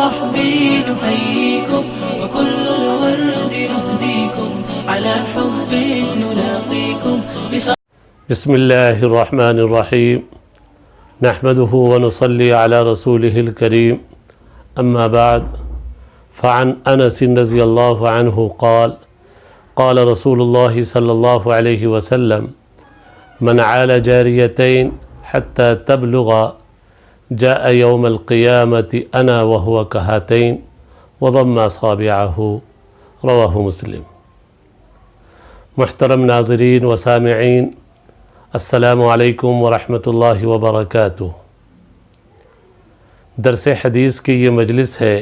صحبي نحييكم وكل الورد نهديكم على حب نلاقيكم. بسم الله الرحمن الرحيم نحمده ونصلي على رسوله الكريم أما بعد فعن أنس رضي الله عنه قال قال رسول الله صلى الله عليه وسلم من عال جاريتين حتى تبلغ جاء يوم القيامة أنا وهو كهاتين وضم أصابعه. رواہ مسلم. محترم ناظرین و سامعین، السلام علیکم ورحمۃ اللہ وبرکاتہ. درس حدیث کی یہ مجلس ہے.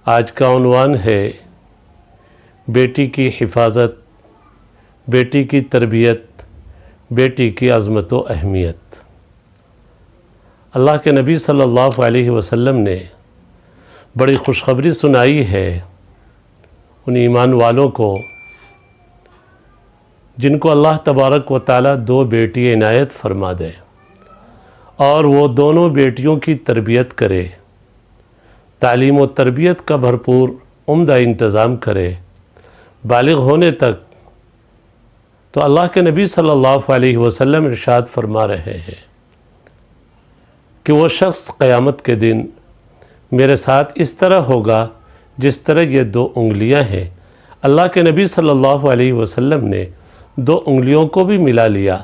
آج کا عنوان ہے بیٹی کی حفاظت، بیٹی کی تربیت، بیٹی کی عظمت و اہمیت. اللہ کے نبی صلی اللہ علیہ وسلم نے بڑی خوشخبری سنائی ہے ان ایمان والوں کو جن کو اللہ تبارک و تعالی 2 بیٹی عنایت فرما دے اور وہ دونوں بیٹیوں کی تربیت کرے، تعلیم و تربیت کا بھرپور عمدہ انتظام کرے بالغ ہونے تک. تو اللہ کے نبی صلی اللہ علیہ وسلم ارشاد فرما رہے ہیں کہ وہ شخص قیامت کے دن میرے ساتھ اس طرح ہوگا جس طرح یہ 2 انگلیاں ہیں. اللہ کے نبی صلی اللہ علیہ وسلم نے 2 انگلیوں کو بھی ملا لیا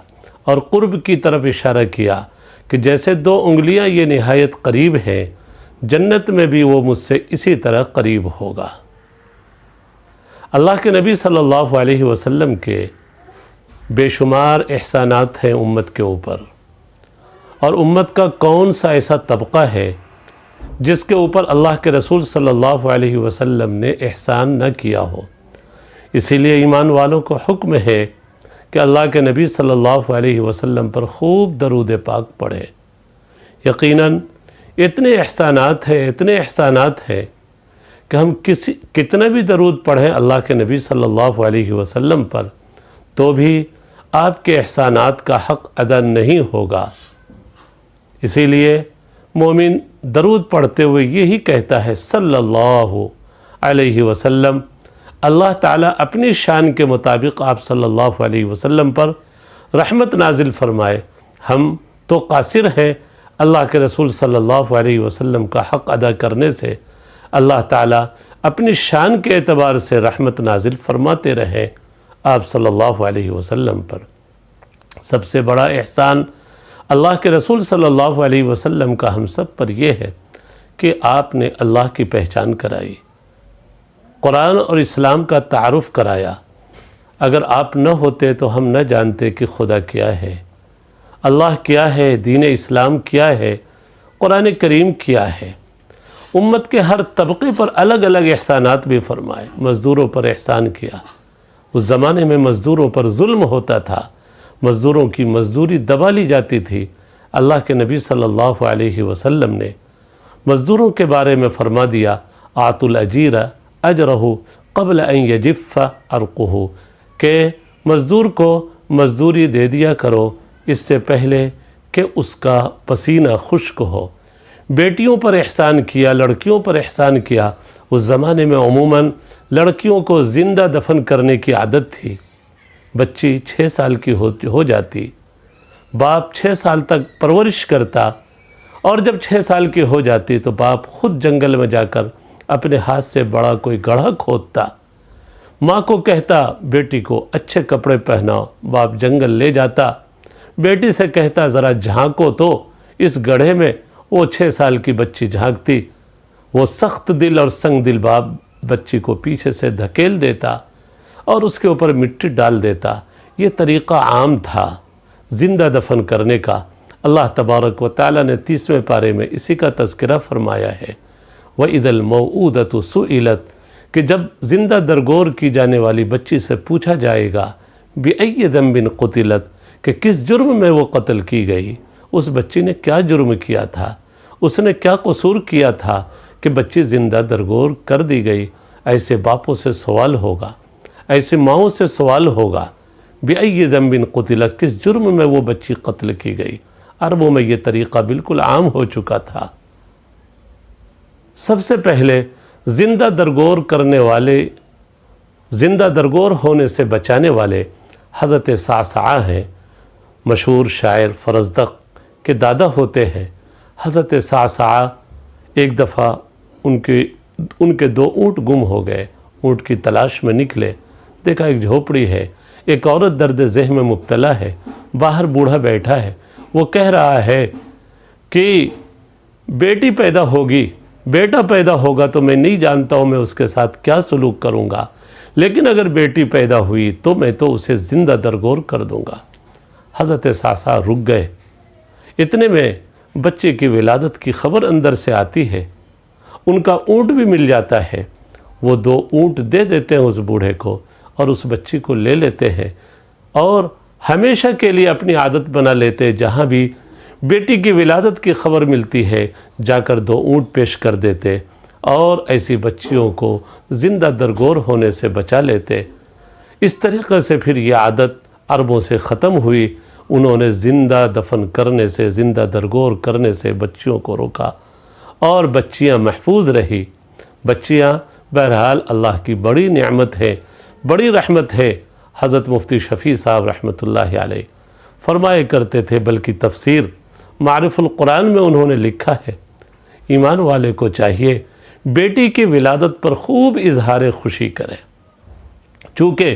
اور قرب کی طرف اشارہ کیا کہ جیسے 2 انگلیاں یہ نہایت قریب ہیں، جنت میں بھی وہ مجھ سے اسی طرح قریب ہوگا. اللہ کے نبی صلی اللہ علیہ وسلم کے بے شمار احسانات ہیں امت کے اوپر، اور امت کا کون سا ایسا طبقہ ہے جس کے اوپر اللہ کے رسول صلی اللہ علیہ وسلم نے احسان نہ کیا ہو. اسی لیے ایمان والوں کو حکم ہے کہ اللہ کے نبی صلی اللہ علیہ وسلم پر خوب درود پاک پڑھے. یقیناً اتنے احسانات ہیں کہ ہم کتنا بھی درود پڑھیں اللہ کے نبی صلی اللہ علیہ وسلم پر تو بھی آپ کے احسانات کا حق ادا نہیں ہوگا. اسی لیے مومن درود پڑھتے ہوئے یہی کہتا ہے صلی اللہ علیہ وسلم. اللہ تعالیٰ اپنی شان کے مطابق آپ صلی اللہ علیہ وسلم پر رحمت نازل فرمائے. ہم تو قاصر ہیں اللہ کے رسول صلی اللہ علیہ وسلم کا حق ادا کرنے سے. اللہ تعالیٰ اپنی شان کے اعتبار سے رحمت نازل فرماتے رہے آپ صلی اللہ علیہ وسلم پر. سب سے بڑا احسان اللہ کے رسول صلی اللہ علیہ وسلم کا ہم سب پر یہ ہے کہ آپ نے اللہ کی پہچان کرائی، قرآن اور اسلام کا تعارف کرایا. اگر آپ نہ ہوتے تو ہم نہ جانتے کہ خدا کیا ہے، اللہ کیا ہے، دین اسلام کیا ہے، قرآن کریم کیا ہے. امت کے ہر طبقے پر الگ الگ احسانات بھی فرمائے. مزدوروں پر احسان کیا. اس زمانے میں مزدوروں پر ظلم ہوتا تھا، مزدوروں کی مزدوری دبا لی جاتی تھی. اللہ کے نبی صلی اللہ علیہ وسلم نے مزدوروں کے بارے میں فرما دیا آتوا الاجیر اجرہ قبل ان یجف عرقہ، کہ مزدور کو مزدوری دے دیا کرو اس سے پہلے کہ اس کا پسینہ خشک ہو. بیٹیوں پر احسان کیا، لڑکیوں پر احسان کیا. اس زمانے میں عموماً لڑکیوں کو زندہ دفن کرنے کی عادت تھی. بچی 6 سال کی ہو جاتی، باپ 6 سال تک پرورش کرتا، اور جب 6 سال کی ہو جاتی تو باپ خود جنگل میں جا کر اپنے ہاتھ سے بڑا کوئی گڑھا کھودتا، ماں کو کہتا بیٹی کو اچھے کپڑے پہناؤ. باپ جنگل لے جاتا، بیٹی سے کہتا ذرا جھانکو تو اس گڑھے میں. وہ 6 سال کی بچی جھانکتی. وہ سخت دل اور سنگ دل باپ بچی کو پیچھے سے دھکیل دیتا اور اس کے اوپر مٹی ڈال دیتا. یہ طریقہ عام تھا زندہ دفن کرنے کا. اللہ تبارک و تعالیٰ نے 30ویں پارے میں اسی کا تذکرہ فرمایا ہے. وَإِذَا الْمَوْءُودَةُ سُئِلَتْ، کہ جب زندہ درگور کی جانے والی بچی سے پوچھا جائے گا بِأَيِّ ذَنبٍ قُتِلَتْ، کہ کس جرم میں وہ قتل کی گئی. اس بچی نے کیا جرم کیا تھا، اس نے کیا قصور کیا تھا کہ بچی زندہ درگور کر دی گئی. ایسے باپوں سے سوال ہوگا، ایسے ماؤں سے سوال ہوگا بِأَيِّ ذَنبٍ قُتِلَتْ، کس جرم میں وہ بچی قتل کی گئی. عربوں میں یہ طریقہ بالکل عام ہو چکا تھا۔ سب سے پہلے زندہ درگور کرنے والے، زندہ درگور ہونے سے بچانے والے حضرت صعصعہ ہیں۔ مشہور شاعر فرزدق کے دادا ہوتے ہیں حضرت صعصعہ۔ ایک دفعہ ان کے 2 اونٹ گم ہو گئے، اونٹ کی تلاش میں نکلے، دیکھا ایک جھوپڑی ہے، ایک عورت درد ذہن میں مبتلا ہے، باہر بوڑھا بیٹھا ہے، وہ کہہ رہا ہے کہ بیٹی پیدا ہوگی، بیٹا پیدا ہوگا تو میں نہیں جانتا ہوں میں اس کے ساتھ کیا سلوک کروں گا، لیکن اگر بیٹی پیدا ہوئی تو میں تو اسے زندہ درگور کر دوں گا۔ حضرت صعصعہ رک گئے۔ اتنے میں بچے کی ولادت کی خبر اندر سے آتی ہے، ان کا اونٹ بھی مل جاتا ہے، وہ 2 اونٹ دے دیتے ہیں اس بوڑھے کو اور اس بچی کو لے لیتے ہیں، اور ہمیشہ کے لیے اپنی عادت بنا لیتے، جہاں بھی بیٹی کی ولادت کی خبر ملتی ہے جا کر 2 اونٹ پیش کر دیتے اور ایسی بچیوں کو زندہ درگور ہونے سے بچا لیتے۔ اس طریقے سے پھر یہ عادت عربوں سے ختم ہوئی، انہوں نے زندہ دفن کرنے سے، زندہ درگور کرنے سے بچیوں کو روکا اور بچیاں محفوظ رہی۔ بچیاں بہرحال اللہ کی بڑی نعمت ہے، بڑی رحمت ہے۔ حضرت مفتی شفیع صاحب رحمۃ اللہ علیہ فرمایا کرتے تھے، بلکہ تفسیر معرف القرآن میں انہوں نے لکھا ہے، ایمان والے کو چاہیے بیٹی کی ولادت پر خوب اظہار خوشی کرے، چونکہ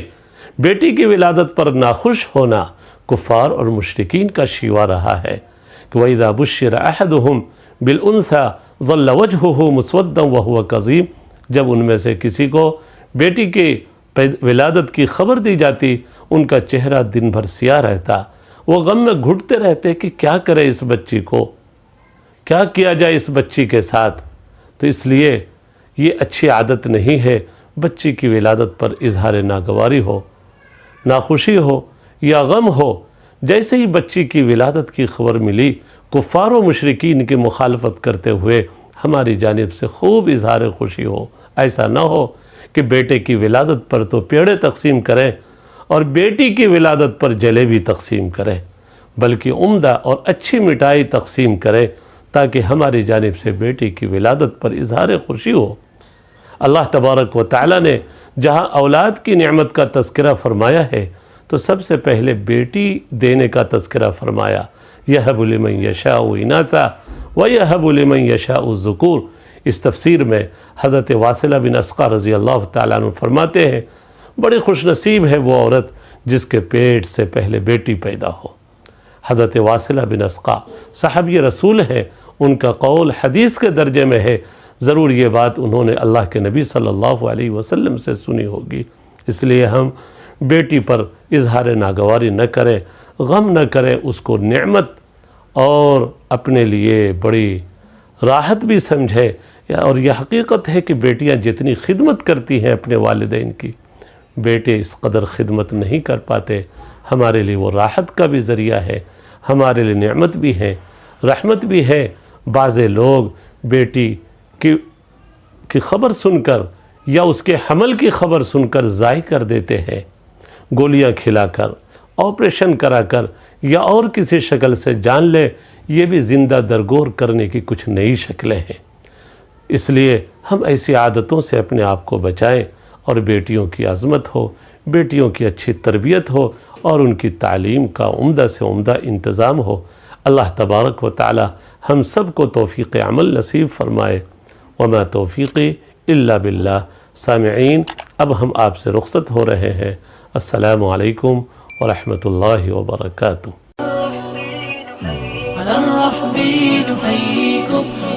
بیٹی کی ولادت پر ناخوش ہونا کفار اور مشرکین کا شیوا رہا ہے کہ وَإِذَا بُشِّرَ أَحَدُهُمْ بِالْأُنْثَى ظَلَّ وَجْهُهُ مُسْوَدًّا وَهُوَ كَظِيمٌ، جب ان میں سے کسی کو بیٹی کی ولادت کی خبر دی جاتی، ان کا چہرہ دن بھر سیاہ رہتا، وہ غم میں گھٹتے رہتے کہ کیا کرے اس بچی کو، کیا کیا جائے اس بچی کے ساتھ۔ تو اس لیے یہ اچھی عادت نہیں ہے بچی کی ولادت پر اظہار ناگواری ہو، ناخوشی ہو یا غم ہو۔ جیسے ہی بچی کی ولادت کی خبر ملی، کفار و مشرکین کی مخالفت کرتے ہوئے ہماری جانب سے خوب اظہار خوشی ہو۔ ایسا نہ ہو کہ بیٹے کی ولادت پر تو پیڑے تقسیم کریں اور بیٹی کی ولادت پر جلیبی تقسیم کریں، بلکہ عمدہ اور اچھی مٹھائی تقسیم کریں تاکہ ہماری جانب سے بیٹی کی ولادت پر اظہار خوشی ہو۔ اللہ تبارک و تعالی نے جہاں اولاد کی نعمت کا تذکرہ فرمایا ہے تو سب سے پہلے بیٹی دینے کا تذکرہ فرمایا، یَهَبُ لِمَن یَشَاءُ إِنَاثًا وَیَهَبُ لِمَن یَشَاءُ الذُّکُورَ۔ اس تفسیر میں حضرت واصلہ بن اسقع رضی اللہ تعالیٰ عنہ فرماتے ہیں، بڑی خوش نصیب ہے وہ عورت جس کے پیٹ سے پہلے بیٹی پیدا ہو۔ حضرت واصلہ بن اسقع صحابی رسول ہیں، ان کا قول حدیث کے درجے میں ہے، ضرور یہ بات انہوں نے اللہ کے نبی صلی اللہ علیہ وسلم سے سنی ہوگی۔ اس لیے ہم بیٹی پر اظہار ناگواری نہ کریں، غم نہ کریں، اس کو نعمت اور اپنے لیے بڑی راحت بھی سمجھے۔ اور یہ حقیقت ہے کہ بیٹیاں جتنی خدمت کرتی ہیں اپنے والدین کی، بیٹے اس قدر خدمت نہیں کر پاتے۔ ہمارے لیے وہ راحت کا بھی ذریعہ ہے، ہمارے لیے نعمت بھی ہے، رحمت بھی ہے۔ بعض لوگ بیٹی کی خبر سن کر یا اس کے حمل کی خبر سن کر ضائع کر دیتے ہیں، گولیاں کھلا کر، آپریشن کرا کر یا اور کسی شکل سے جان لے، یہ بھی زندہ درگور کرنے کی کچھ نئی شکلیں ہیں۔ اس لیے ہم ایسی عادتوں سے اپنے آپ کو بچائیں اور بیٹیوں کی عظمت ہو، بیٹیوں کی اچھی تربیت ہو اور ان کی تعلیم کا عمدہ سے عمدہ انتظام ہو۔ اللہ تبارک و تعالی ہم سب کو توفیق عمل نصیب فرمائے۔ وما توفیقی الا باللہ۔ سامعین، اب ہم آپ سے رخصت ہو رہے ہیں۔ السلام علیکم ورحمۃ اللہ وبرکاتہ۔ على الرحب نحييكم